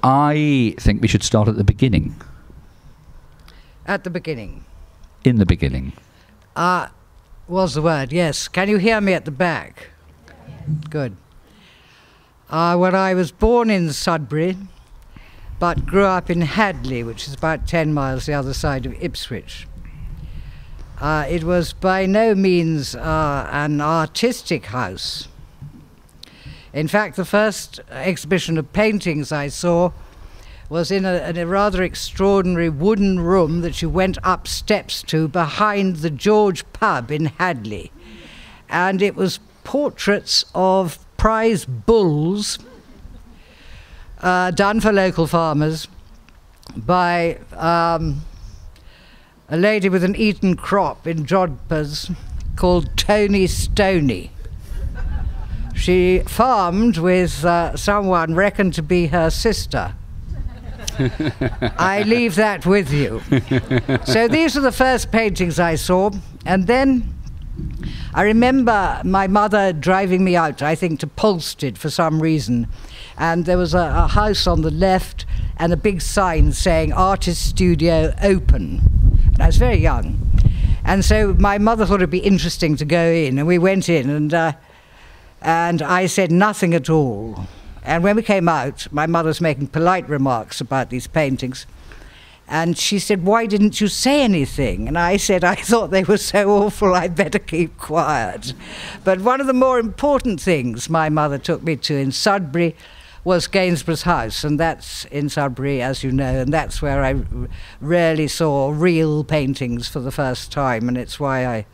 I think we should start at the beginning. At the beginning? In the beginning. Was the word, yes. Can you hear me at the back? Good. Well, I was born in Sudbury, but grew up in Hadley, which is about 10 miles the other side of Ipswich. It was by no means an artistic house. In fact, the first exhibition of paintings I saw was in a rather extraordinary wooden room that you went up steps to behind the George pub in Hadley. And it was portraits of prize bulls done for local farmers by a lady with an Eton crop in jodhpurs called Tony Stoney. She farmed with someone reckoned to be her sister. I leave that with you. So these are the first paintings I saw, and then I remember my mother driving me out, I think to Polstead for some reason, and there was a house on the left and a big sign saying Artist Studio Open. And I was very young, and so my mother thought it'd be interesting to go in, and we went in, and I said nothing at all. And when we came out, my mother was making polite remarks about these paintings. And she said, "Why didn't you say anything?" And I said, "I thought they were so awful, I'd better keep quiet." But one of the more important things my mother took me to in Sudbury was Gainsborough's house. And that's in Sudbury, as you know, and that's where I really saw real paintings for the first time. And it's why I'm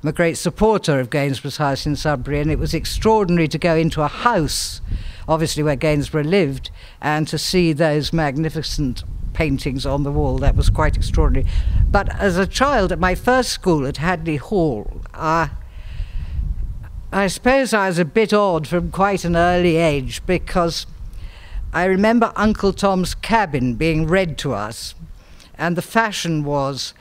a great supporter of Gainsborough's house in Sudbury. And it was extraordinary to go into a house, obviously where Gainsborough lived, and to see those magnificent paintings on the wall. That was quite extraordinary. But as a child at my first school at Hadley Hall, I suppose I was a bit odd from quite an early age, because I remember Uncle Tom's Cabin being read to us, and the fashion was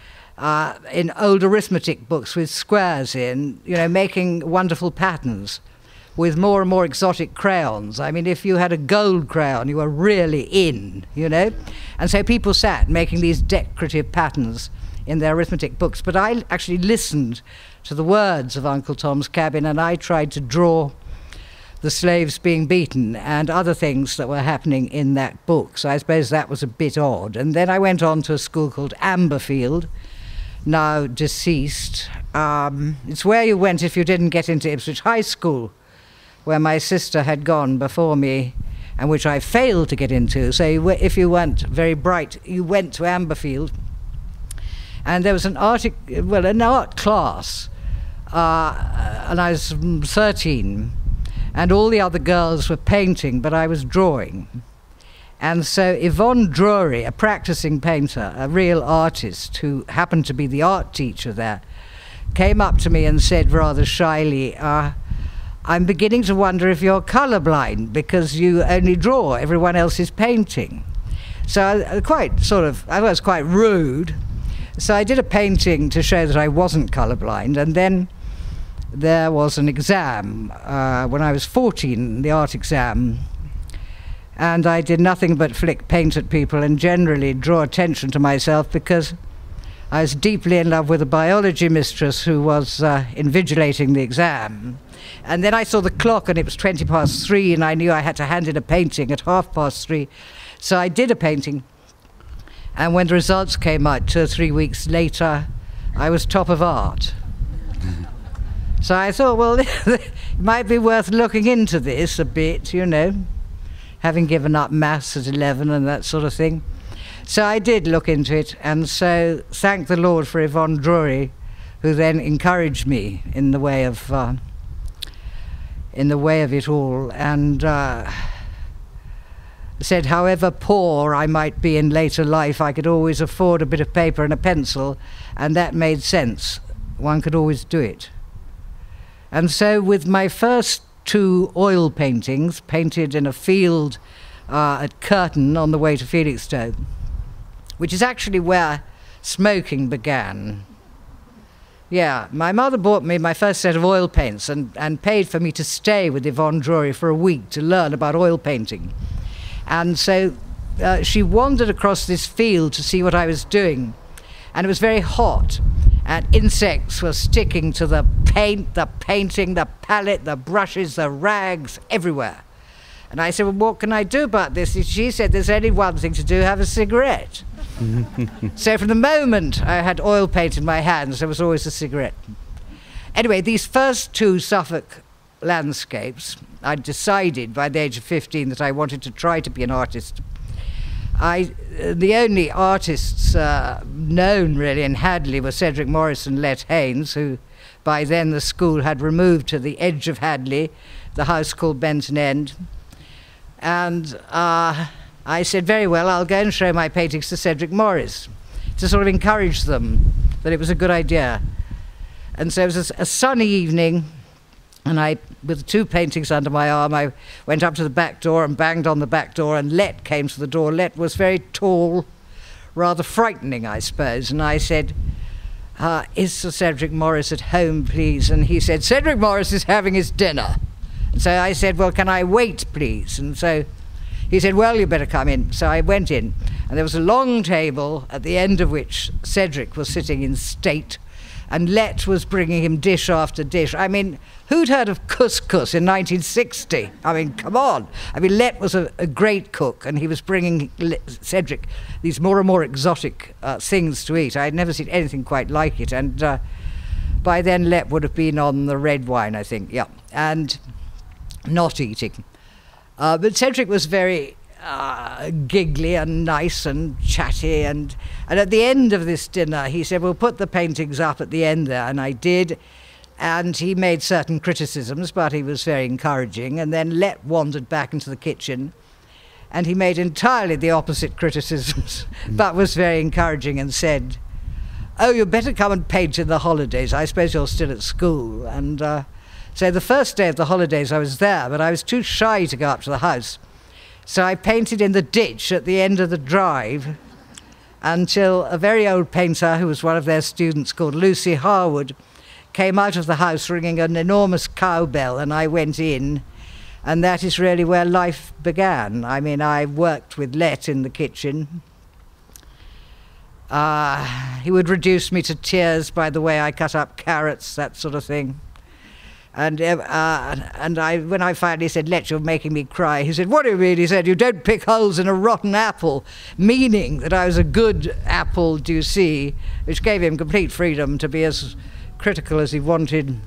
in old arithmetic books with squares in, you know, making wonderful patterns with more and more exotic crayons. I mean, if you had a gold crayon, you were really in, you know? And so people sat making these decorative patterns in their arithmetic books. But I actually listened to the words of Uncle Tom's Cabin, and I tried to draw the slaves being beaten and other things that were happening in that book. So I suppose that was a bit odd. And then I went on to a school called Amberfield, now deceased. It's where you went if you didn't get into Ipswich High School, where my sister had gone before me, and which I failed to get into. So if you weren't very bright, you went to Amberfield. And there was an art class, and I was 13, and all the other girls were painting, but I was drawing. And so Yvonne Drury, a practicing painter, a real artist who happened to be the art teacher there, came up to me and said rather shyly, "I'm beginning to wonder if you're colourblind, because you only draw, everyone else is painting." So I was quite rude. So I did a painting to show that I wasn't colourblind, and then there was an exam when I was 14, the art exam, and I did nothing but flick paint at people and generally draw attention to myself, because I was deeply in love with a biology mistress who was invigilating the exam. And then I saw the clock, and it was 3:20, and I knew I had to hand in a painting at 3:30. So I did a painting, and when the results came out 2 or 3 weeks later, I was top of art. So I thought, well, it might be worth looking into this a bit, you know, having given up maths at 11 and that sort of thing. So I did look into it, and so thank the Lord for Yvonne Drury, who then encouraged me in the way of it all, and said however poor I might be in later life, I could always afford a bit of paper and a pencil, and that made sense. One could always do it. And so with my first 2 oil paintings, painted in a field at Curtin on the way to Felixstowe, which is actually where smoking began. Yeah, my mother bought me my first set of oil paints and paid for me to stay with Yvonne Drury for a week to learn about oil painting. And so she wandered across this field to see what I was doing. And it was very hot. And insects were sticking to the paint, the painting, the palette, the brushes, the rags, everywhere. And I said, well, what can I do about this? And she said, there's only one thing to do, have a cigarette. So from the moment I had oil paint in my hands, there was always a cigarette. Anyway, these first 2 Suffolk landscapes, I decided by the age of 15 that I wanted to try to be an artist. The only artists known really in Hadley were Cedric Morris and Lett-Haines, who by then the school had removed to the edge of Hadley, the house called Benton End. And I said, very well, I'll go and show my paintings to Cedric Morris to sort of encourage them that it was a good idea. And so it was a sunny evening, and I, with 2 paintings under my arm, I went up to the back door and banged on the back door, and Lett came to the door. Lett was very tall, rather frightening, I suppose. And I said, is Sir Cedric Morris at home, please? And he said, Cedric Morris is having his dinner. And so I said, well, can I wait, please? And so he said, well, you better come in. So I went in, and there was a long table at the end of which Cedric was sitting in state, and Lett was bringing him dish after dish. I mean, who'd heard of couscous in 1960? I mean, come on. I mean, Lett was a great cook, and he was bringing Cedric these more and more exotic things to eat. I'd never seen anything quite like it, and by then Lett would have been on the red wine, I think, yeah, and not eating. But Cedric was very giggly and nice and chatty, and at the end of this dinner he said, we'll put the paintings up at the end there, and I did, and he made certain criticisms, but he was very encouraging. And then Lett wandered back into the kitchen, and he made entirely the opposite criticisms, but was very encouraging and said, oh, you'd better come and paint in the holidays, I suppose you're still at school. And so the first day of the holidays I was there, but I was too shy to go up to the house. So I painted in the ditch at the end of the drive until a very old painter, who was one of their students, called Lucy Harwood, came out of the house ringing an enormous cowbell, and I went in, and that is really where life began. I mean, I worked with Lett in the kitchen. He would reduce me to tears by the way I cut up carrots, that sort of thing. And when I finally said, Lett, you're making me cry, he said, what do you mean? He said, you don't pick holes in a rotten apple, meaning that I was a good apple, do you see, which gave him complete freedom to be as critical as he wanted.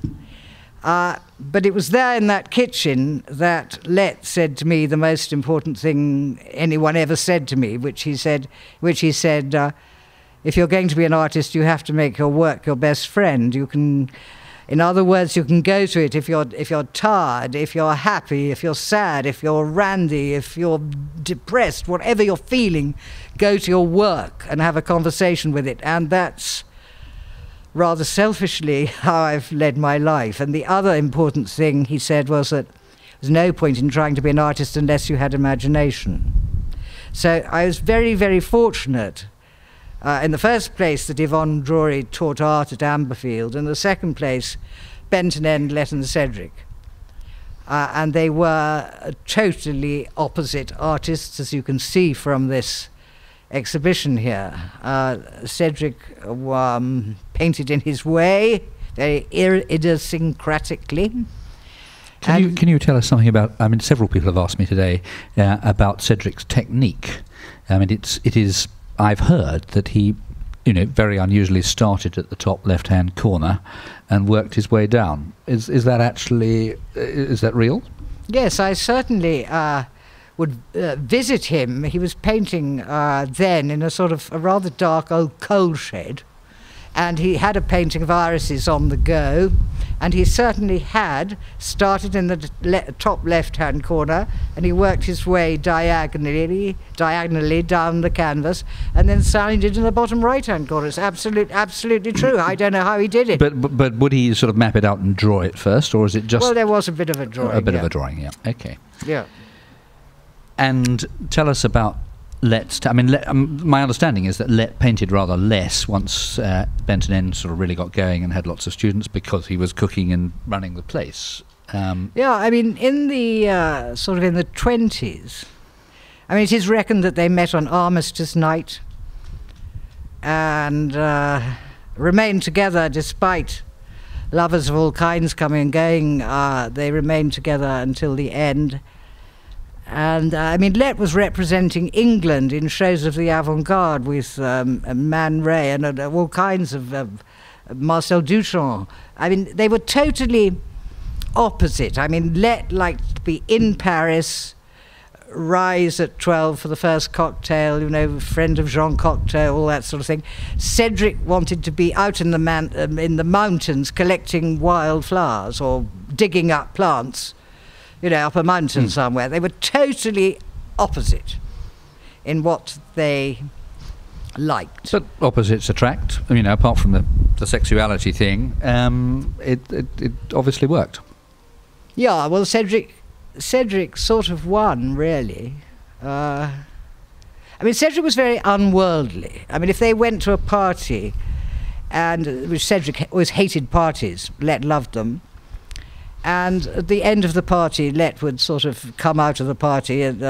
But it was there in that kitchen that Lett said to me the most important thing anyone ever said to me, which he said, if you're going to be an artist, you have to make your work your best friend. You can... In other words, you can go to it if you're tired, if you're happy, if you're sad, if you're randy, if you're depressed, whatever you're feeling, go to your work and have a conversation with it. And that's rather selfishly how I've led my life. And the other important thing he said was that there's no point in trying to be an artist unless you had imagination. So I was very, very fortunate. In the first place, that Yvonne Drury taught art at Amberfield. In the second place, Benton End, Lett and Cedric. And they were totally opposite artists, as you can see from this exhibition here. Cedric painted in his way, very idiosyncratically. Can you tell us something about, I mean, several people have asked me today about Cedric's technique. I mean, it is... I've heard that he, very unusually started at the top left-hand corner and worked his way down. Is that actually, is that real? Yes, I certainly would visit him. He was painting then in a sort of a rather dark old coal shed, and he had a painting of irises on the go, and he certainly had started in the top left-hand corner, and he worked his way diagonally down the canvas, and then signed it in the bottom right-hand corner. It's absolutely true. I don't know how he did it. But would he sort of map it out and draw it first, or is it just... Well, there was a bit of a drawing. A bit of a drawing, yeah. Okay. Yeah. And tell us about Lett's... my understanding is that Lett painted rather less once Benton End sort of really got going and had lots of students, because he was cooking and running the place. Yeah, I mean, in the sort of in the 20s, I mean, it is reckoned that they met on Armistice Night and remained together despite lovers of all kinds coming and going. They remained together until the end. And I mean, Lett was representing England in shows of the avant-garde with Man Ray and all kinds of Marcel Duchamp. I mean, they were totally opposite. I mean, Lett liked to be in Paris, rise at 12 for the first cocktail, you know, friend of Jean Cocteau, all that sort of thing. Cedric wanted to be out in the mountains collecting wild flowers or digging up plants, you know, up a mountain somewhere. They were totally opposite in what they liked. But opposites attract. You know, apart from the sexuality thing, it obviously worked. Yeah, well, Cedric sort of won, really. I mean, Cedric was very unworldly. I mean, if they went to a party, which Cedric always hated parties, Lett loved them, and at the end of the party, Lett would sort of come out of the party and,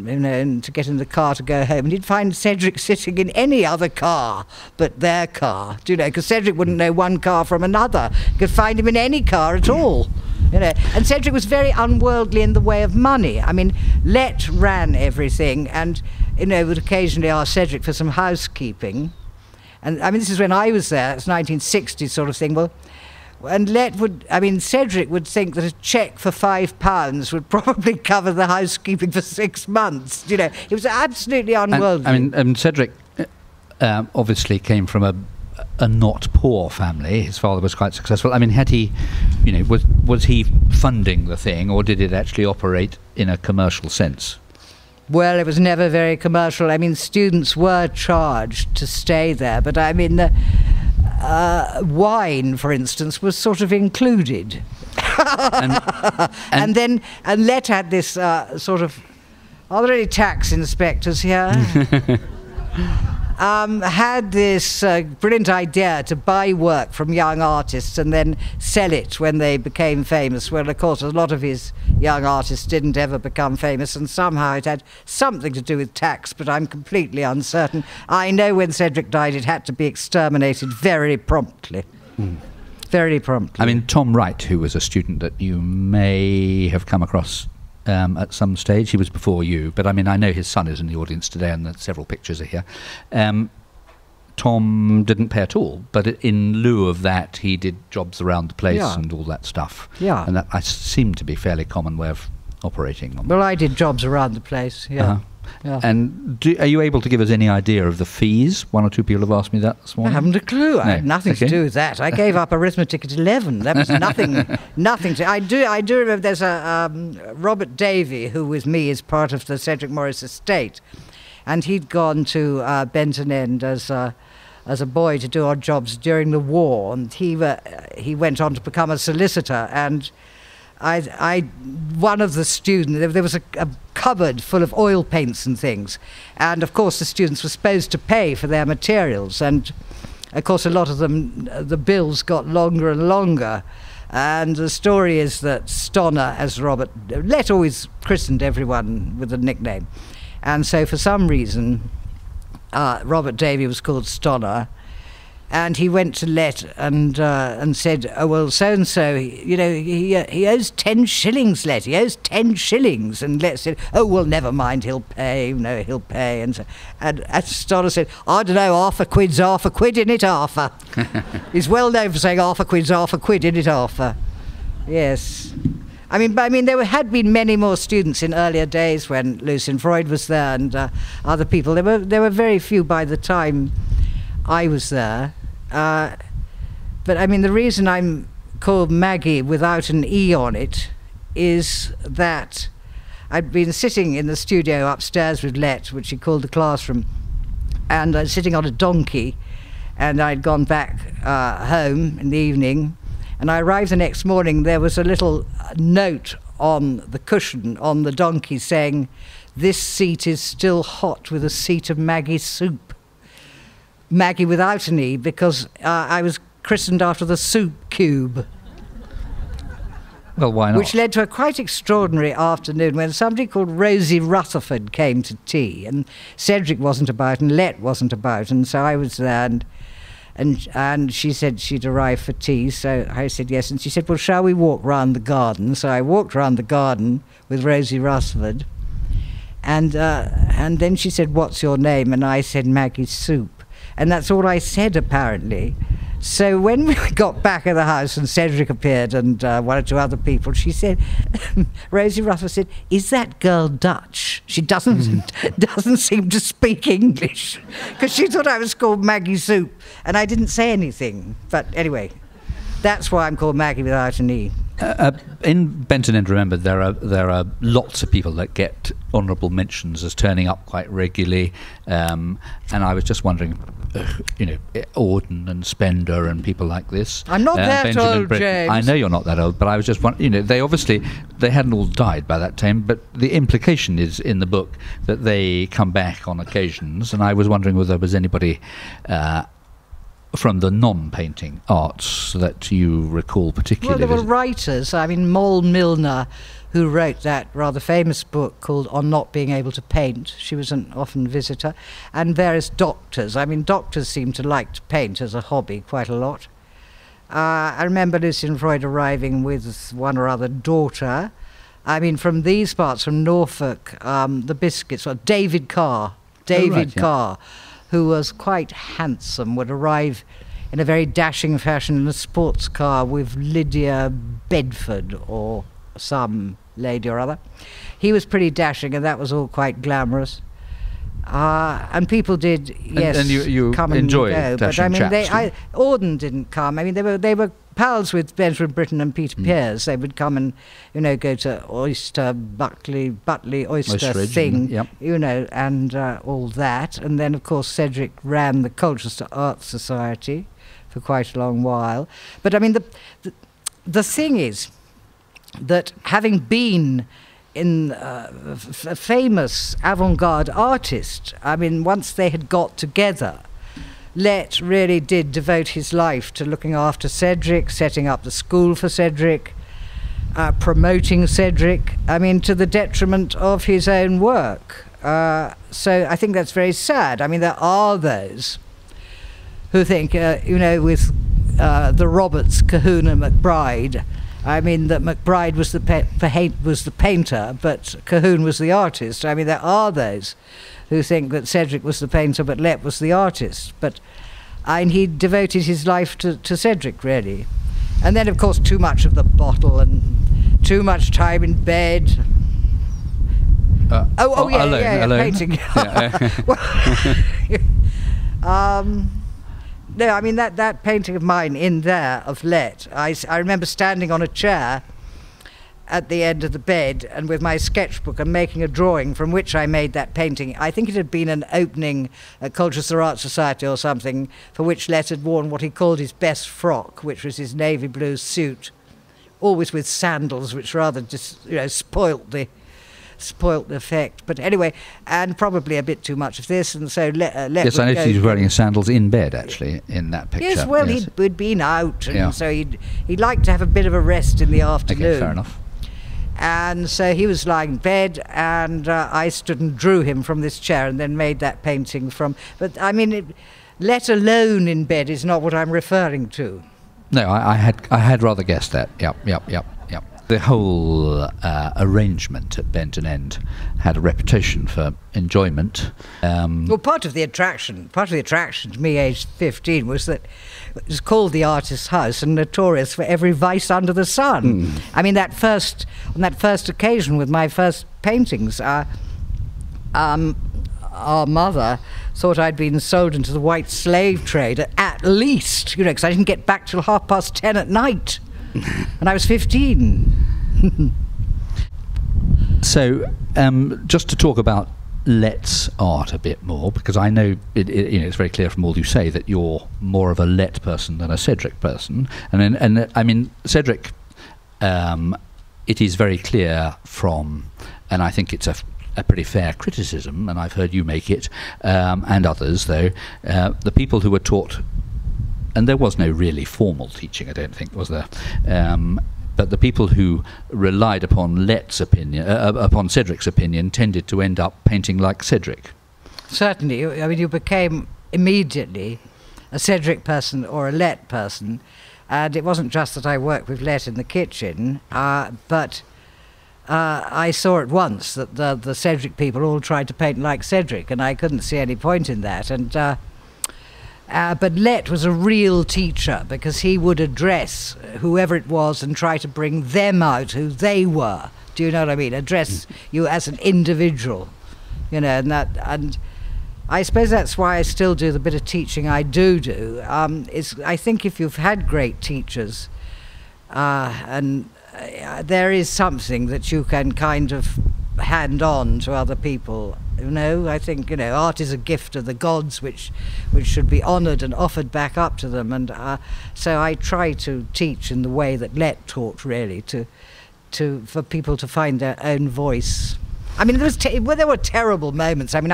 you know, and to get in the car to go home, and he'd find Cedric sitting in any other car but their car, do you know, because Cedric wouldn't know one car from another. You could find him in any car at all. You know, and Cedric was very unworldly in the way of money. I mean, Lett ran everything, and, you know, would occasionally ask Cedric for some housekeeping. And I mean, this is when I was there. It's 1960 sort of thing. Well, and Cedric would think that a cheque for £5 would probably cover the housekeeping for 6 months. You know, he was absolutely unworldly. And Cedric obviously came from a not poor family. His father was quite successful. I mean, had he, you know, was he funding the thing, or did it actually operate in a commercial sense? Well, it was never very commercial. I mean, students were charged to stay there, but I mean, wine, for instance, was sort of included. and Lett had this sort of, are there any tax inspectors here? Had this brilliant idea to buy work from young artists and then sell it when they became famous. Well, of course, a lot of his young artists didn't ever become famous, and somehow it had something to do with tax, but I'm completely uncertain. I know when Cedric died, it had to be exterminated very promptly. Very promptly. I mean, Tom Wright, who was a student that you may have come across at some stage. He was before you, but I mean, I know his son is in the audience today, and several pictures are here. Tom didn't pay at all, but in lieu of that, he did jobs around the place and all that stuff. Yeah. And that seemed to be a fairly common way of operating. Well, I did jobs around the place, yeah. Yeah. And are you able to give us any idea of the fees? One or two people have asked me that this morning. I haven't a clue. I had nothing to do with that. I gave up arithmetic at 11. That was nothing to... I do remember there's a Robert Davey, who with me is part of the Cedric Morris estate, and he'd gone to Benton End as a boy to do odd jobs during the war, and he went on to become a solicitor, and one of the students, there was a cupboard full of oil paints and things, and of course the students were supposed to pay for their materials, and of course a lot of them, the bills got longer and longer, and the story is that Stonner, as Lett always christened everyone with a nickname, and so for some reason Robert Davey was called Stonner. And he went to Lett and said, "Oh well, so and so, you know, he owes 10 shillings, Lett. He owes 10 shillings." And Lett said, "Oh well, never mind. He'll pay. No, he'll pay." And Stonner said, "I don't know. Half a quid's half a quid, innit, Arthur?" He's well known for saying half a quid's half a quid, innit, Arthur? Yes. I mean, there had been many more students in earlier days when Lucien Freud was there and other people. There were very few by the time I was there. But I mean, the reason I'm called Maggie without an E on it is that I'd been sitting in the studio upstairs with Lett, which he called the classroom, and I was sitting on a donkey, and I'd gone back home in the evening, and I arrived the next morning. There was a little note on the cushion on the donkey saying, "This seat is still hot with a seat of Maggie soup." Maggie without an E, because I was christened after the soup cube. Well, why not? Which led to a quite extraordinary afternoon when somebody called Rosie Rutherford came to tea, and Cedric wasn't about and Lett wasn't about, and so I was there, and she said she'd arrive for tea, so I said yes, and she said, well, shall we walk round the garden? So I walked round the garden with Rosie Rutherford, and then she said, what's your name? And I said, Maggie Soup, and that's all I said apparently. So when we got back at the house and Cedric appeared and one or two other people, she said, Rosie Rutherford said, is that girl Dutch? She doesn't seem to speak English, because she thought I was called Maggie Soup, and I didn't say anything. But anyway, that's why I'm called Maggie without an E. In Benton and Remembered, there are lots of people that get honourable mentions as turning up quite regularly, and I was just wondering, Auden and Spender and people like this. I'm not that Benjamin old, Britton. James. I know you're not that old, but I was just wondering, they hadn't all died by that time, but the implication is in the book that they come back on occasions, and I was wondering whether there was anybody from the non-painting arts that you recall particularly. Well, there were writers. I mean, Moll Milner, who wrote that rather famous book called On Not Being Able to Paint. She was an often visitor. And various doctors. I mean, doctors seem to like to paint as a hobby quite a lot. I remember Lucien Freud arriving with one or other daughter. I mean, from these parts, from Norfolk, the Biscuits, or David Carr. Carr, who was quite handsome, would arrive in a very dashing fashion in a sports car with Lydia Bedford or some lady or other. He was pretty dashing, and that was all quite glamorous. And people did, yes, and you come and enjoy go. But dashing I mean, chaps, Auden didn't come. I mean, they were pals with Benjamin Britton and Peter Pears. They would come and, go to Butley Oyster Thing, yep. And all that. And then, of course, Cedric ran the Colchester Arts Society for quite a long while. But I mean, the thing is that having been in a famous avant-garde artist, I mean, once they had got together, Lett really did devote his life to looking after Cedric, setting up the school for Cedric, promoting Cedric, I mean, to the detriment of his own work. So I think that's very sad. I mean, there are those who think, with the Roberts, Cahoon and McBride, I mean, that McBride was the painter, but Cahoon was the artist. I mean, there are those who think that Cedric was the painter, but Lett was the artist. But he devoted his life to Cedric, really. And then, of course, too much of the bottle and too much time in bed. Alone. Painting. No, I mean, that painting of mine in there of Lett, I remember standing on a chair at the end of the bed and with my sketchbook and making a drawing from which I made that painting. I think it had been an opening at Colchester Arts Society or something, for which Lett had worn what he called his best frock, which was his navy blue suit, always with sandals, which rather just, spoilt the effect. But anyway, and probably a bit too much of this, and so Lett yes, I noticed he was wearing sandals in bed, actually, in that picture. Yes, well, yes. He'd been out, and so he'd like to have a bit of a rest in the afternoon. Okay, fair enough. And so he was lying in bed, and I stood and drew him from this chair and then made that painting from... But, I mean, Lett alone in bed is not what I'm referring to. No, I had rather guessed that. Yep. The whole arrangement at Benton End had a reputation for enjoyment. Well, part of the attraction to me, aged 15, was that it was called the Artist's House and notorious for every vice under the sun. I mean, on that first occasion with my first paintings, our mother thought I'd been sold into the white slave trade at least, because I didn't get back till 10:30 at night. And I was 15. So, just to talk about Lett's art a bit more, because I know it's very clear from all you say that you're more of a Lett person than a Cedric person, and I mean Cedric. It is very clear from, and I think it's a pretty fair criticism, and I've heard you make it, and others though, the people who were taught. And there was no really formal teaching, I don't think, was there? but the people who relied upon upon Cedric's opinion, tended to end up painting like Cedric. Certainly. I mean, you became immediately a Cedric person or a Lett person, and it wasn't just that I worked with Lett in the kitchen, but I saw at once that the Cedric people all tried to paint like Cedric, and I couldn't see any point in that. And but Lett was a real teacher, because he would address whoever it was and try to bring them out who they were. Do you know what I mean? Address you as an individual, you know, and I suppose that's why I still do the bit of teaching I do. I think if you've had great teachers, there is something that you can kind of hand on to other people. You know, I think, you know, art is a gift of the gods which should be honoured and offered back up to them. And so I try to teach in the way that Lett taught, really, for people to find their own voice. I mean, there were terrible moments. I mean,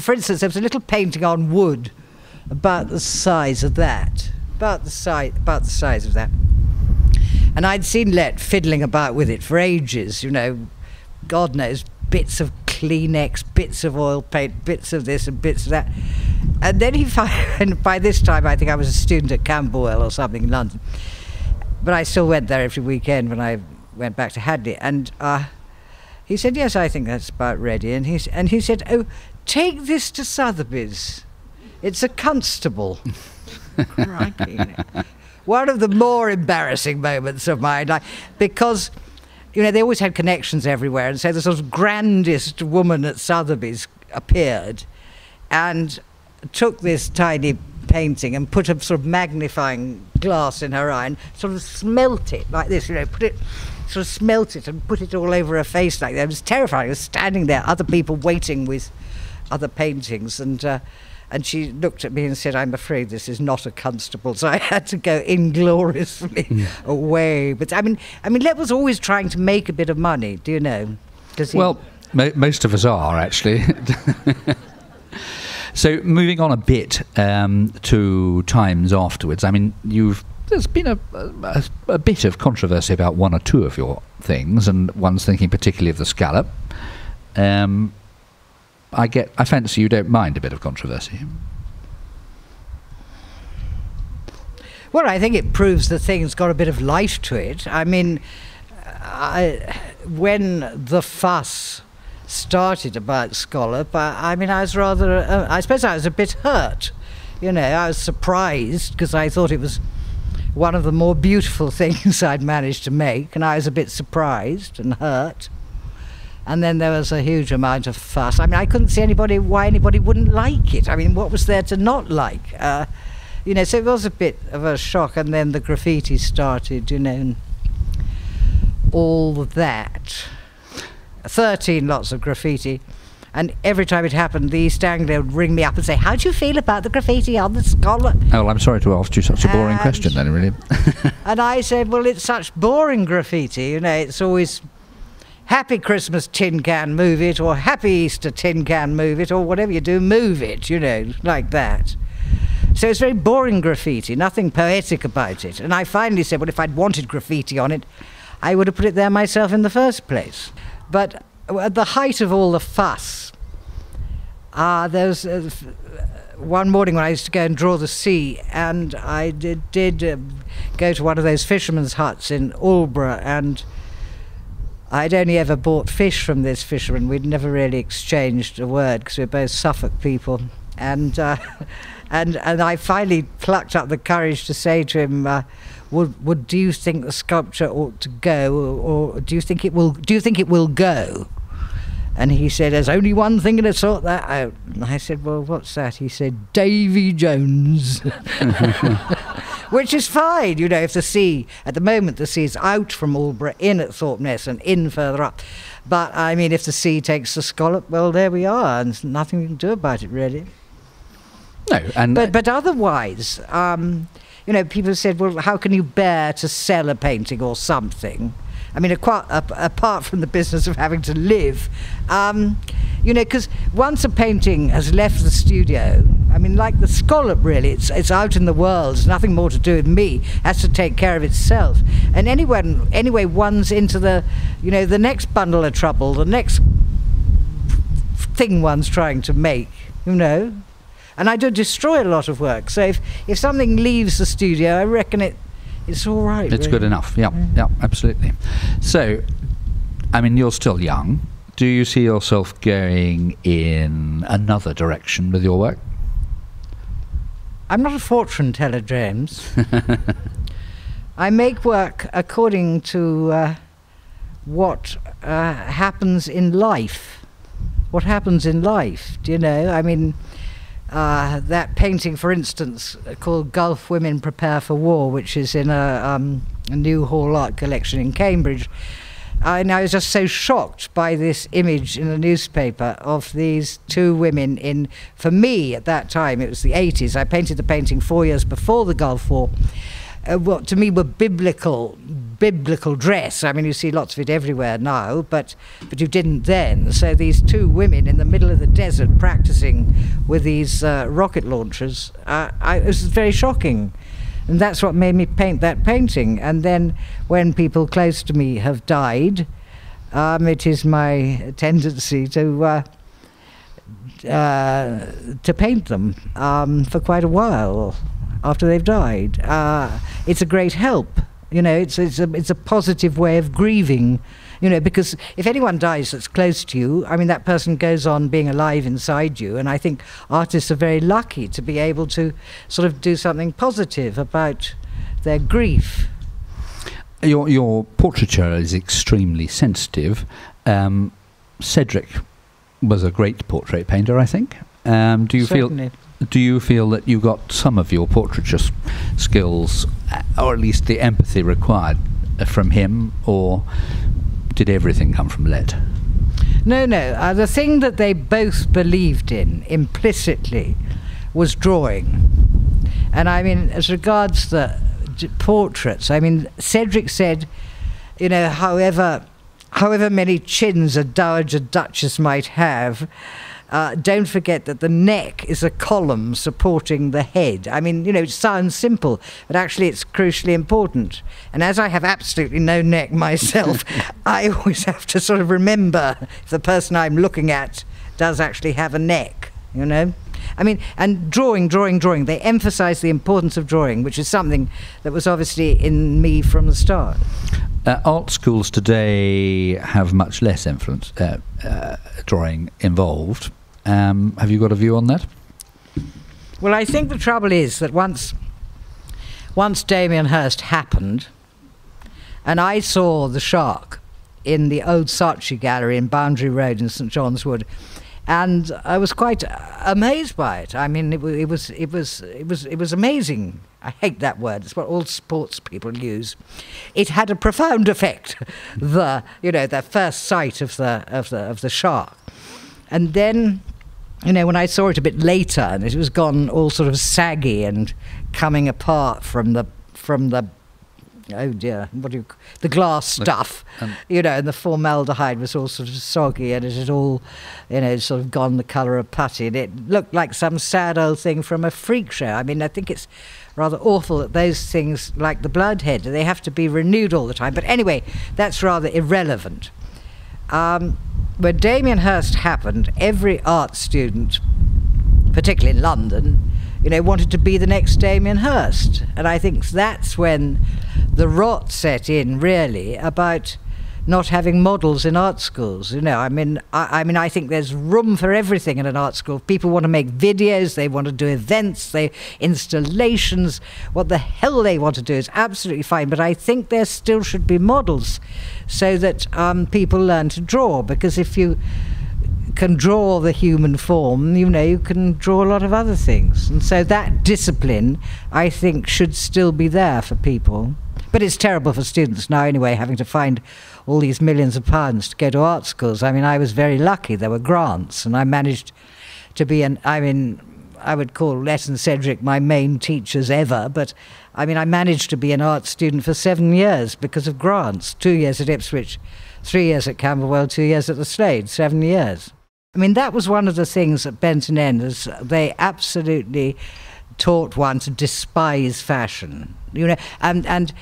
for instance, there was a little painting on wood about the size of that, about the size of that. And I'd seen Lett fiddling about with it for ages, you know, God knows, bits of Kleenex, bits of oil paint, bits of this and bits of that. And then and by this time I think I was a student at Camberwell or something in London. But I still went there every weekend when I went back to Hadley. And he said, yes, I think that's about ready. And he said, oh, take this to Sotheby's. It's a constable. Crikey. One of the more embarrassing moments of mine, because, you know, they always had connections everywhere, and so the sort of grandest woman at Sotheby's appeared and took this tiny painting and put a sort of magnifying glass in her eye and sort of smelt it like this, you know, smelt it and put it all over her face like that. It was terrifying. I was standing there, other people waiting with other paintings, and she looked at me and said, I'm afraid this is not a constable. So I had to go ingloriously away. But I mean, Lett was always trying to make a bit of money, do you know? Well, most of us are, actually. So moving on a bit to times afterwards, I mean, there's been a bit of controversy about one or two of your things, and one's thinking particularly of the scallop. I fancy you don't mind a bit of controversy. Well, I think it proves the thing's got a bit of life to it. I mean, when the fuss started about scallop, I mean, I was rather, I suppose I was a bit hurt. You know, I was surprised because I thought it was one of the more beautiful things I'd managed to make, and I was a bit surprised and hurt. And then there was a huge amount of fuss. I mean, I couldn't see why anybody wouldn't like it. I mean, what was there to not like? You know, so it was a bit of a shock. And then the graffiti started, you know, and all that. 13 lots of graffiti. And every time it happened, the East Anglia would ring me up and say, how do you feel about the graffiti on the scallop? Oh, well, I'm sorry to ask you such a boring question then, really. And I said, well, it's such boring graffiti. You know, it's always Happy Christmas, tin can, move it, or Happy Easter, tin can, move it, or whatever you do, move it, you know, like that. So it's very boring graffiti, nothing poetic about it. And I finally said, well, if I'd wanted graffiti on it, I would have put it there myself in the first place. But at the height of all the fuss, there was one morning when I used to go and draw the sea, and I did go to one of those fishermen's huts in Aldborough, and I'd only ever bought fish from this fisherman. We'd never really exchanged a word because we were both Suffolk people. And I finally plucked up the courage to say to him, do you think the sculpture ought to go, or do you think it will go? And he said, there's only one thing to sort that out. And I said, well, what's that? He said, Davy Jones. Which is fine, you know, if the sea, at the moment the sea is out from Aldborough, in at Thorpeness and in further up. But, I mean, if the sea takes the scallop, well, there we are, and there's nothing we can do about it, really. No, and But otherwise, you know, people said, well, how can you bear to sell a painting or something? I mean, apart from the business of having to live, you know, because once a painting has left the studio, I mean, like the scallop, really. It's out in the world. It's nothing more to do with me. It has to take care of itself. And anyway, one's into the, you know, the next bundle of trouble, the next thing one's trying to make, you know. And I do destroy a lot of work. So if something leaves the studio, I reckon it's all right. It's really. good enough. Yeah, yeah, absolutely. So, I mean, you're still young. Do you see yourself going in another direction with your work? I'm not a fortune teller, James. I make work according to what happens in life. What happens in life, do you know? I mean, that painting, for instance, called Gulf Women Prepare for War, which is in a new Hall art collection in Cambridge. And I was just so shocked by this image in the newspaper of these two women in, for me at that time, it was the 80s. I painted the painting 4 years before the Gulf War. What to me were biblical dress. I mean, you see lots of it everywhere now, but you didn't then. So these two women in the middle of the desert practicing with these rocket launchers, it was very shocking. And that's what made me paint that painting. And then when people close to me have died, it is my tendency to paint them for quite a while after they've died. It's a great help. You know, it's a positive way of grieving. You know, because if anyone dies that's close to you, I mean, that person goes on being alive inside you, and I think artists are very lucky to be able to sort of do something positive about their grief. Your portraiture is extremely sensitive. Cedric was a great portrait painter, I think. Do you feel that you got some of your portraiture skills, or at least the empathy required, from him, or did everything come from Lett? No. The thing that they both believed in implicitly was drawing. And I mean, as regards the portraits, I mean, Cedric said, you know, however many chins a dowager duchess might have, don't forget that the neck is a column supporting the head. I mean, you know, it sounds simple, but actually it's crucially important. And as I have absolutely no neck myself, I always have to sort of remember if the person I'm looking at does actually have a neck, you know? I mean, and drawing. They emphasize the importance of drawing, which is something that was obviously in me from the start. Art schools today have much less influence, drawing involved. Have you got a view on that? Well, I think the trouble is that once Damien Hirst happened, and I saw the shark in the old Saatchi Gallery in Boundary Road in St John's Wood, and I was quite amazed by it. I mean, it was amazing. I hate that word. It's what all sports people use. It had a profound effect. The first sight of the shark, and then, you know, when I saw it a bit later, and it was gone all sort of saggy and coming apart from the oh dear, the glass stuff, you know, and the formaldehyde was all sort of soggy, and it had all, you know, sort of gone the colour of putty, and it looked like some sad old thing from a freak show. I mean, I think it's rather awful that those things, like the bloodhead, they have to be renewed all the time. But anyway, that's rather irrelevant. When Damien Hirst happened, every art student, particularly in London, you know, wanted to be the next Damien Hirst. And I think that's when the rot set in, really, about not having models in art schools. You know, I mean, I think there's room for everything in an art school. People want to make videos, they want to do events, installations. What the hell they want to do is absolutely fine. But I think there still should be models so that people learn to draw. Because if you can draw the human form, you know, you can draw a lot of other things. And so that discipline, I think, should still be there for people. But it's terrible for students now anyway, having to find all these millions of pounds to go to art schools. I mean, I was very lucky. There were grants, and I managed to be I would call Lett and Cedric my main teachers ever, but I mean, I managed to be an art student for 7 years because of grants. 2 years at Ipswich, 3 years at Camberwell, 2 years at the Slade, 7 years. I mean, that was one of the things at Benton End, is they absolutely taught one to despise fashion, you know, and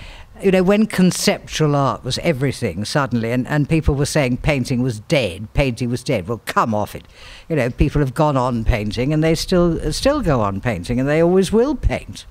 you know, when conceptual art was everything suddenly, and people were saying painting was dead, well, come off it. You know, people have gone on painting, and they still go on painting, and they always will paint.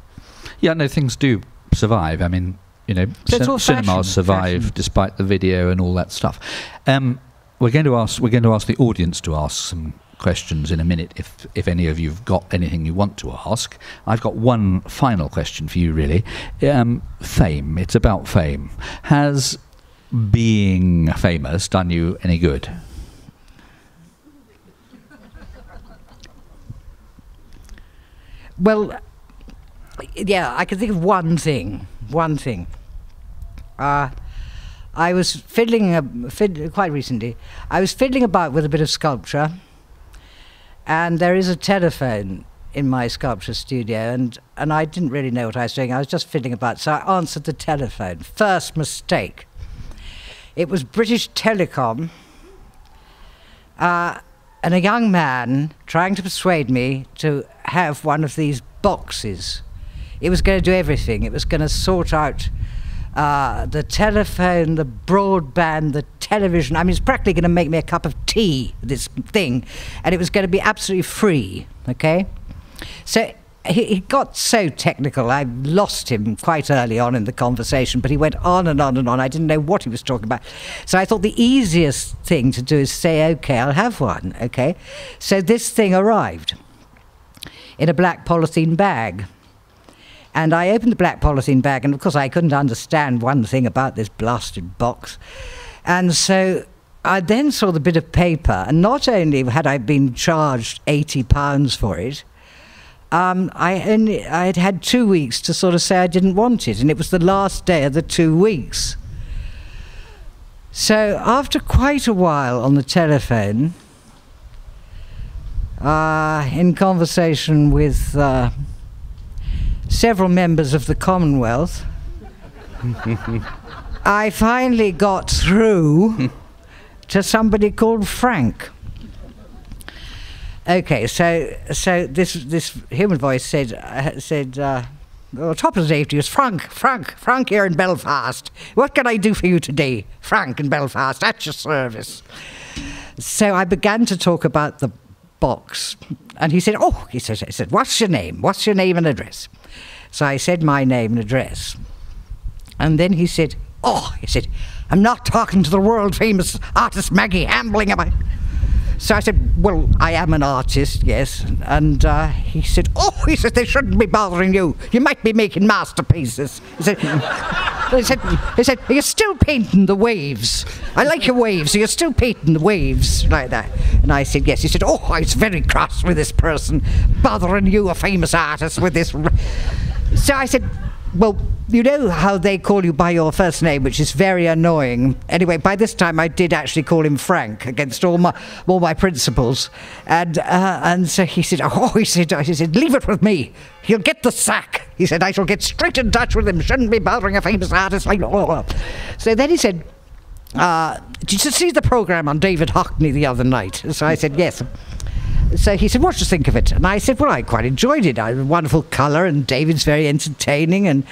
Yeah, no, things do survive. I mean, you know, cinemas survive despite the video and all that stuff. We're going to ask the audience to ask some questions in a minute, if any of you've got anything you want to ask. I've got one final question for you, really. Fame. It's about fame. Has being famous done you any good? Well, yeah, I can think of one thing. I was quite recently. I was fiddling about with a bit of sculpture, and there is a telephone in my sculpture studio, and I didn't really know what I was doing. I was just fiddling about, so I answered the telephone. First mistake. It was British Telecom, and a young man trying to persuade me to have one of these boxes. It was going to do everything. It was going to sort out the telephone, the broadband, the television. I mean, it's practically going to make me a cup of tea, this thing, and it was going to be absolutely free, okay? So he got so technical, I lost him quite early on in the conversation, but he went on and on and on. I didn't know what he was talking about. So I thought the easiest thing to do is say, okay, I'll have one, okay? So this thing arrived in a black polythene bag. And I opened the black polythene bag, and of course I couldn't understand one thing about this blasted box. And so I then saw the bit of paper, and not only had I been charged £80 for it, I had had 2 weeks to sort of say I didn't want it, and it was the last day of the 2 weeks. So after quite a while on the telephone, in conversation with several members of the Commonwealth, I finally got through to somebody called Frank. Okay, so this human voice said, well, top of the day to you is Frank here in Belfast. What can I do for you today? Frank in Belfast, at your service. So I began to talk about the box, and he said, he said, what's your name? What's your name and address? So I said my name and address. And then he said, I'm not talking to the world-famous artist Maggi Hambling, am I? So I said, well, I am an artist, yes. And he said, they shouldn't be bothering you. You might be making masterpieces. He said, are you still painting the waves? I like your waves. Are you still painting the waves? Like that. And I said, yes. He said, it's very cross with this person, bothering you, a famous artist, with this. So I said, well, you know how they call you by your first name, which is very annoying. Anyway, by this time I did actually call him Frank, against all my principles. And so he said, he said, leave it with me. He'll get the sack. He said, I shall get straight in touch with him. Shouldn't be bothering a famous artist like. So then he said, did you see the programme on David Hockney the other night? So I said, yes. So he said, what do you think of it? And I said, well, I quite enjoyed it. I had a wonderful colour, and David's very entertaining, and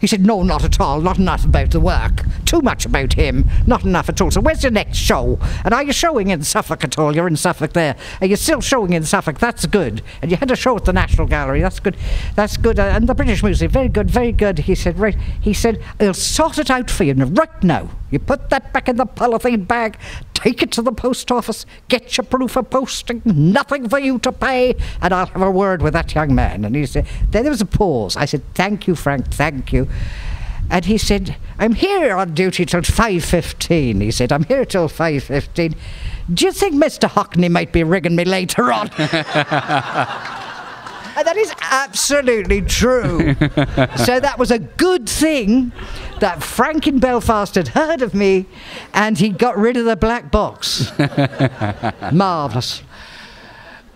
He said, no, not at all. Not enough about the work. Too much about him. Not enough at all. So where's your next show? And are you showing in Suffolk at all? You're in Suffolk there. Are you still showing in Suffolk? That's good. And you had a show at the National Gallery. That's good. That's good. And the British Museum. Very good, very good. He said, right. He said, I'll sort it out for you right now. You put that back in the polythene bag, take it to the post office, get your proof of posting, nothing for you to pay, and I'll have a word with that young man. And he said, then there was a pause. I said, thank you, Frank, thank you. And he said, I'm here on duty till 5:15. He said, I'm here till 5:15. Do you think Mr. Hockney might be rigging me later on? And that is absolutely true. So that was a good thing that Frank in Belfast had heard of me, and he got rid of the black box. Marvellous.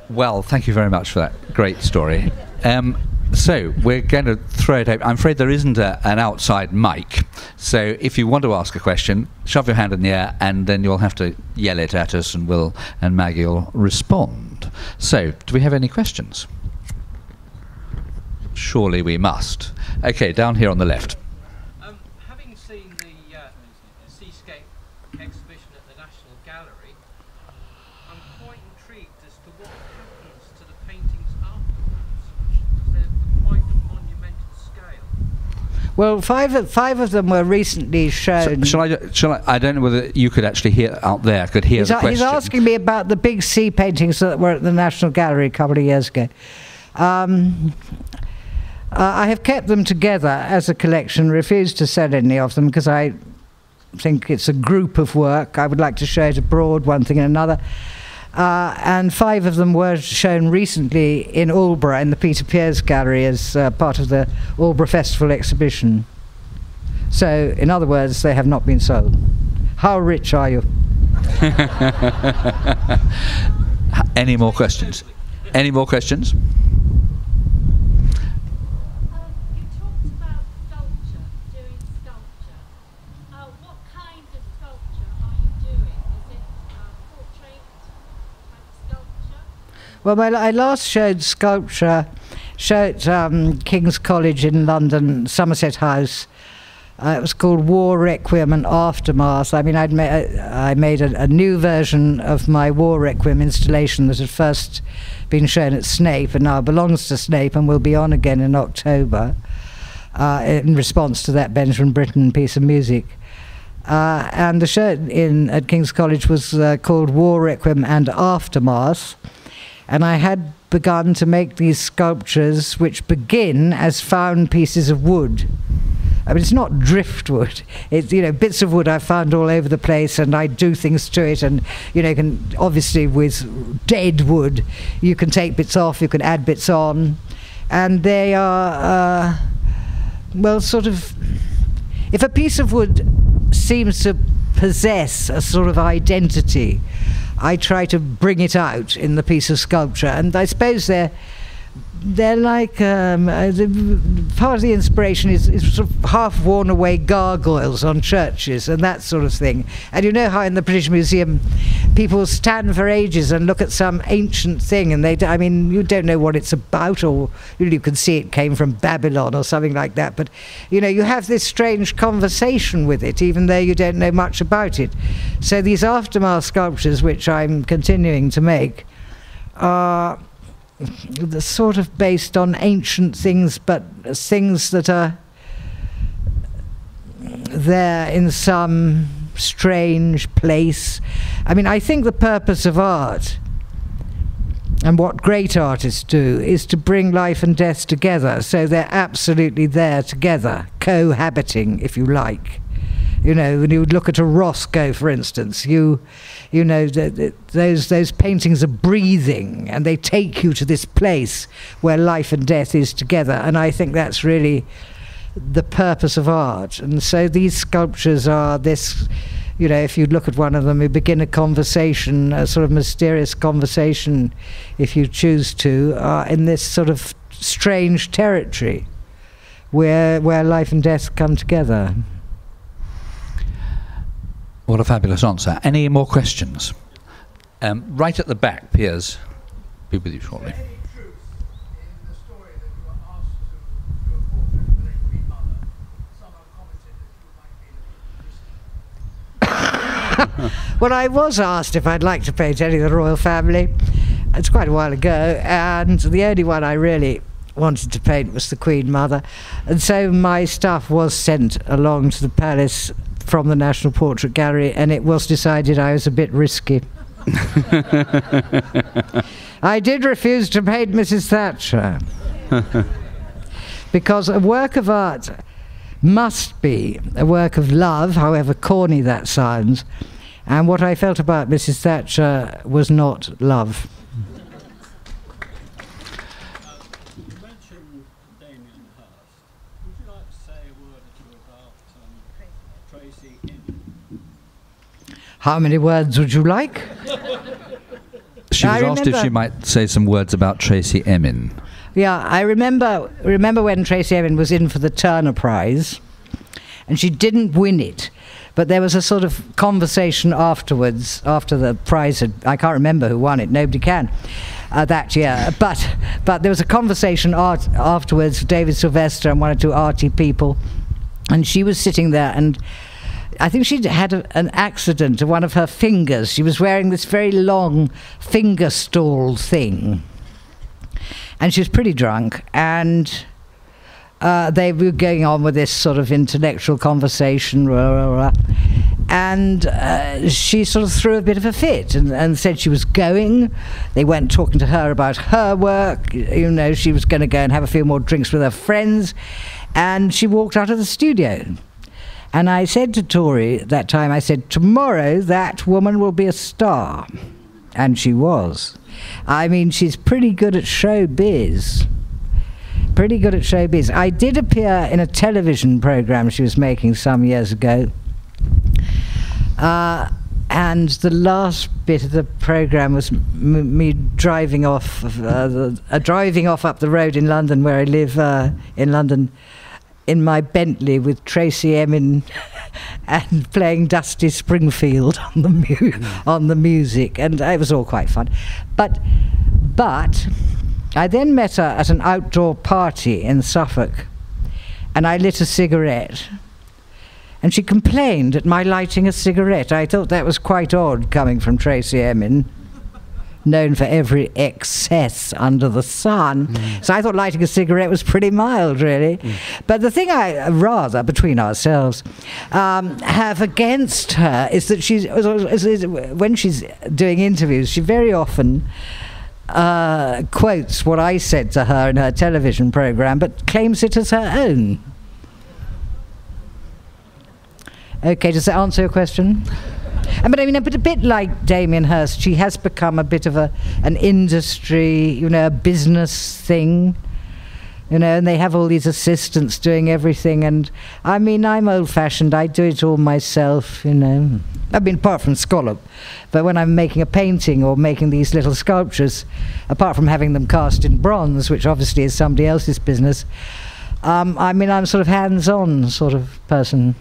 Well, thank you very much for that great story. So we're going to throw it open. I'm afraid there isn't an outside mic. So if you want to ask a question, shove your hand in the air, and then you'll have to yell it at us, and Maggie will respond. So, do we have any questions? Surely we must. Okay, down here on the left. Having seen the Seascape exhibition at the National Gallery, I'm quite intrigued as to what happens to the paintings afterwards. They're quite a monumental scale. Well, five of them were recently shown. Shall I? I don't know whether you could actually hear out there. Could hear the question. He's asking me about the big sea paintings that were at the National Gallery a couple of years ago. I have kept them together as a collection, refused to sell any of them because I think it's a group of work. I would like to show it abroad, one thing and another. And 5 of them were shown recently in Aldeburgh in the Peter Pears Gallery as part of the Aldeburgh Festival exhibition. So, in other words, they have not been sold. How rich are you? Any more questions? Any more questions? Well, I last showed sculpture, King's College in London, Somerset House. It was called War Requiem and Aftermath. I mean, I made a new version of my War Requiem installation that had first been shown at Snape and now belongs to Snape and will be on again in October in response to that Benton Britain piece of music. And the show at King's College was called War Requiem and Aftermath. And I had begun to make these sculptures which begin as found pieces of wood. I mean, it's not driftwood. It's, bits of wood I've found all over the place, and I do things to it. And, obviously with dead wood, you can take bits off, you can add bits on. And they are, well, sort of, if a piece of wood seems to possess a sort of identity, I try to bring it out in the piece of sculpture, and I suppose they're like part of the inspiration is sort of half worn away gargoyles on churches and that sort of thing. And you know how in the British Museum people stand for ages and look at some ancient thing, and I mean, you don't know what it's about, or you can see it came from Babylon or something like that, but you have this strange conversation with it even though you don't know much about it. So these aftermath sculptures, which I'm continuing to make, are sort of based on ancient things, but things that are there in some strange place. I mean, I think the purpose of art, and what great artists do, is to bring life and death together, so they're absolutely there together, cohabiting, if you like. When you would look at a Roscoe, for instance, those paintings are breathing, and they take you to this place where life and death is together. And I think that's really the purpose of art. And so these sculptures are this, if you look at one of them, you begin a conversation, a sort of mysterious conversation, if you choose to, in this sort of strange territory where life and death come together. What a fabulous answer. Any more questions? Right at the back, Piers. Be with you shortly. Is there any truth in the story that you were asked to do a portrait of the late Queen Mother? Someone commented that you might be a bit risky. Well, I was asked if I'd like to paint any of the royal family. It's quite a while ago, and the only one I really wanted to paint was the Queen Mother. And so my stuff was sent along to the palace from the National Portrait Gallery, and it was decided I was a bit risky. I did refuse to paint Mrs. Thatcher because a work of art must be a work of love, however corny that sounds, and what I felt about Mrs. Thatcher was not love. Tracey Emin. How many words would you like? She was asked if she might say some words about Tracey Emin. Yeah, I remember when Tracey Emin was in for the Turner Prize, and she didn't win it. But there was a sort of conversation afterwards, after the prize had, I can't remember who won it, nobody can, that year. But there was a conversation afterwards, David Sylvester and one or two arty people, and she was sitting there, and I think she'd had an accident to one of her fingers. She was wearing this very long finger stall thing, and she was pretty drunk, and they were going on with this sort of intellectual conversation, and she sort of threw a bit of a fit and said she was going. They went talking to her about her work. You know, she was going to go and have a few more drinks with her friends, and she walked out of the studio. And I said to Tori that time, I said, tomorrow that woman will be a star. And she was. I mean, she's pretty good at showbiz. Pretty good at showbiz. I did appear in a television program she was making some years ago, and the last bit of the program was me driving off up the road in London, where I live in London, in my Bentley with Tracey Emin and playing Dusty Springfield on the music, and it was all quite fun. But I then met her at an outdoor party in Suffolk, and I lit a cigarette, and she complained at my lighting a cigarette. I thought that was quite odd, coming from Tracey Emin, known for every excess under the sun. So I thought lighting a cigarette was pretty mild, really. But the thing I rather, between ourselves, have against her is that when she's doing interviews, she very often quotes what I said to her in her television program, but claims it as her own. Okay, does that answer your question? But I mean, but a bit like Damien Hirst, she has become a bit of an industry, you know, a business thing, you know, and they have all these assistants doing everything, and I mean, I'm old-fashioned, I do it all myself, you know. I mean, apart from scallop, but when I'm making a painting or making these little sculptures, apart from having them cast in bronze, which obviously is somebody else's business, I mean, I'm sort of hands-on sort of person.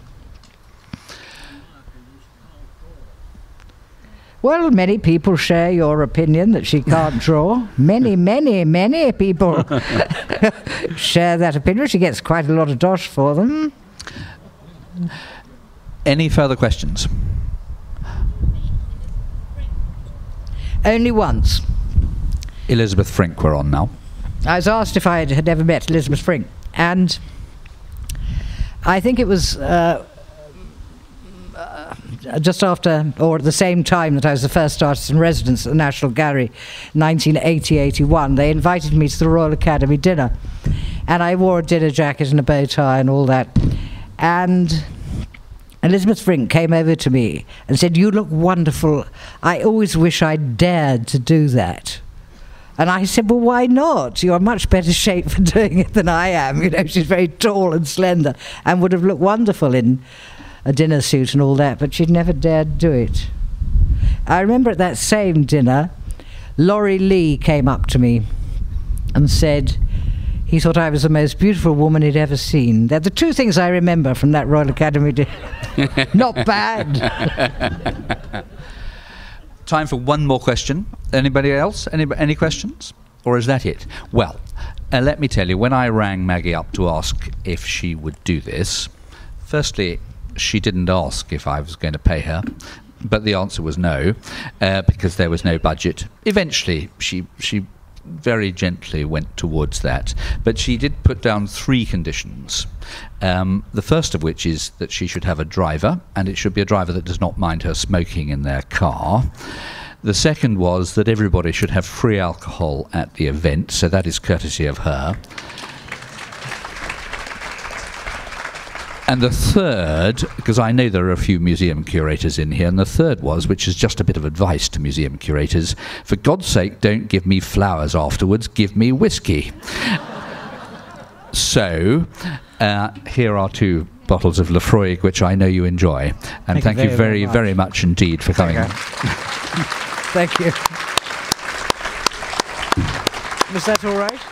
Well, many people share your opinion that she can't draw. Many, many, many people share that opinion. She gets quite a lot of dosh for them. Any further questions? Only once. Elizabeth Frink, we're on now. I was asked if I had ever met Elizabeth Frink, and I think it was just after, or at the same time that I was the first artist in residence at the National Gallery, 1980-81, they invited me to the Royal Academy dinner, and I wore a dinner jacket and a bow tie and all that, and Elizabeth Frink came over to me and said, "You look wonderful. I always wish I'd dared to do that." And I said, "Well, why not? You're in much better shape for doing it than I am." You know, she's very tall and slender and would have looked wonderful in a dinner suit and all that, but she'd never dared do it. I remember at that same dinner, Laurie Lee came up to me and said he thought I was the most beautiful woman he'd ever seen. They're the two things I remember from that Royal Academy dinner. Not bad. Time for one more question. Anybody else? Any questions? Or is that it? Well, let me tell you, when I rang Maggie up to ask if she would do this, firstly, she didn't ask if I was going to pay her, but the answer was no, because there was no budget. Eventually, she very gently went towards that, but she did put down 3 conditions. The first of which is that she should have a driver, and it should be a driver that does not mind her smoking in their car. The second was that everybody should have free alcohol at the event, so that is courtesy of her. And the third, because I know there are a few museum curators in here, and the third was, which is just a bit of advice to museum curators, for God's sake, don't give me flowers afterwards, give me whiskey. So, here are 2 bottles of Lefroy, which I know you enjoy. And thank you very, very much indeed for coming. Thank you. Was that all right?